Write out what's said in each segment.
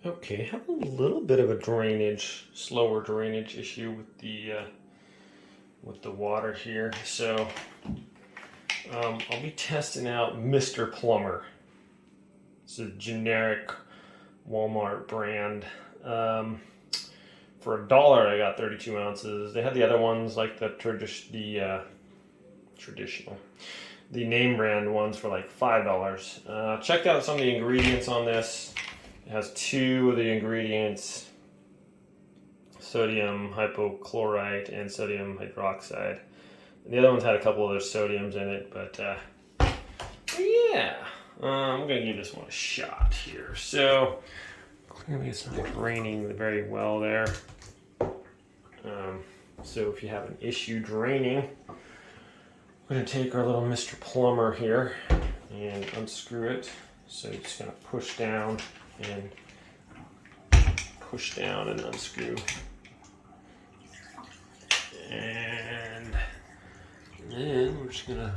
Okay, have a little bit of a slower drainage issue with the water here. So I'll be testing out Mr. Plumber. It's a generic Walmart brand. For $1, I got 32 ounces. They had the other ones like the traditional, the name brand ones for like $5. Checked out some of the ingredients on this. It has 2 of the ingredients: sodium hypochlorite and sodium hydroxide. And the other ones had a couple other sodiums in it, but yeah, I'm gonna give this one a shot here. So clearly it's not draining very well there. So if you have an issue draining, we're going to take our little Mr. Plumber here and unscrew it. So you're just going to push down and unscrew. And then we're just going to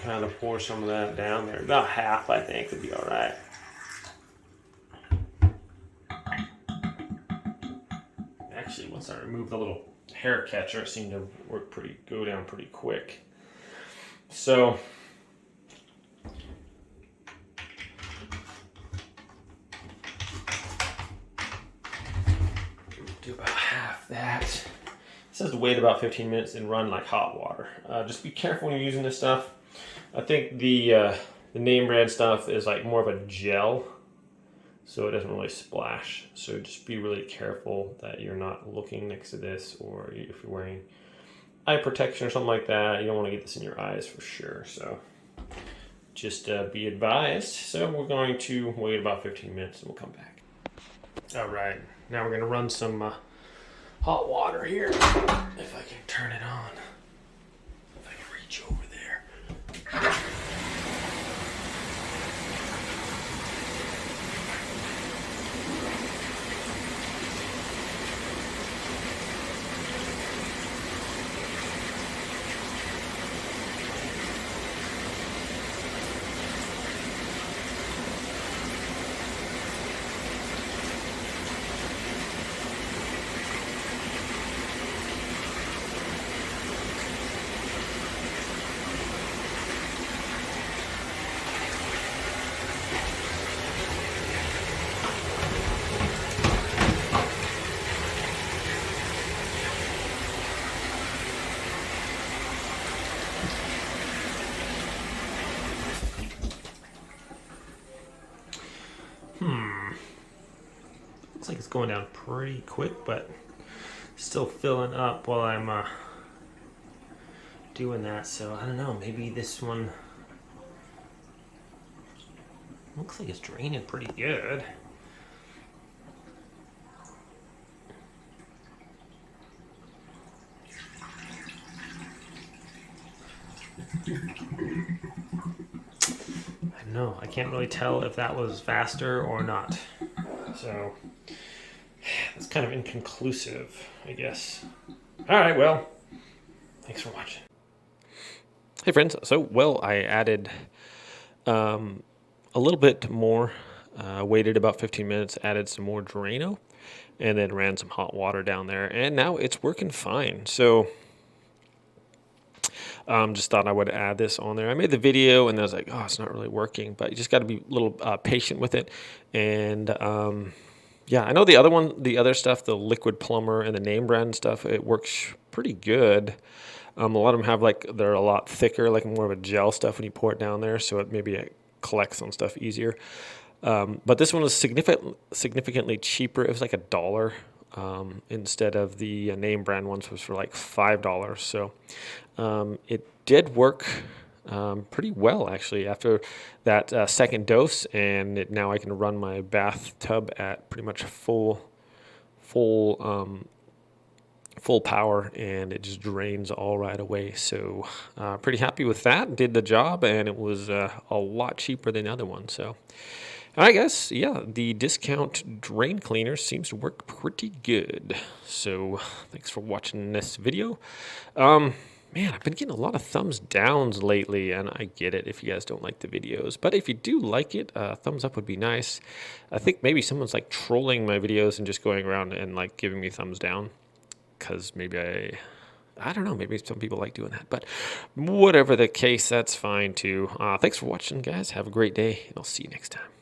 kind of pour some of that down there. About half, I think, would be all right. Actually, once I removed the little hair catcher, it seemed to go down pretty quick. So do about half that. It says to wait about 15 minutes and run like hot water. Just be careful when you're using this stuff. I think the name brand stuff is like more of a gel, so it doesn't really splash. So just be really careful that you're not looking next to this, or if you're wearing eye protection or something like that, you don't want to get this in your eyes for sure. So just be advised. So we're going to wait about 15 minutes and we'll come back. All right, now we're going to run some hot water here. If I can turn it on. If I can reach over there. Looks like it's going down pretty quick, but still filling up while I'm doing that. So I don't know, maybe this one looks like it's draining pretty good. I don't know, I can't really tell if that was faster or not. So it's kind of inconclusive, I guess. All right, well, thanks for watching. Hey friends, so I added a little bit more, waited about 15 minutes, added some more Drano, and then ran some hot water down there, and now it's working fine. So just thought I would add this on there. I made the video and I was like, oh, it's not really working, but you just got to be a little patient with it. And yeah, I know the other stuff, the Liquid Plumber and the name brand stuff, it works pretty good. A lot of them they're a lot thicker, like more of a gel stuff when you pour it down there, so it collects on stuff easier. But this one was significantly cheaper. It was like $1 instead of the name brand ones, was for like $5. So it did work pretty well actually after that second dose, and now I can run my bathtub at pretty much full power, and it just drains all right away. So pretty happy with that. Did the job, and it was a lot cheaper than the other one. So I guess, yeah, the discount drain cleaner seems to work pretty good. So thanks for watching this video. Man, I've been getting a lot of thumbs downs lately, and I get it if you guys don't like the videos. But if you do like it, thumbs up would be nice. I think maybe someone's like trolling my videos and just going around and like giving me thumbs down because maybe I don't know, maybe some people like doing that. But whatever the case, that's fine too. Thanks for watching, guys. Have a great day, and I'll see you next time.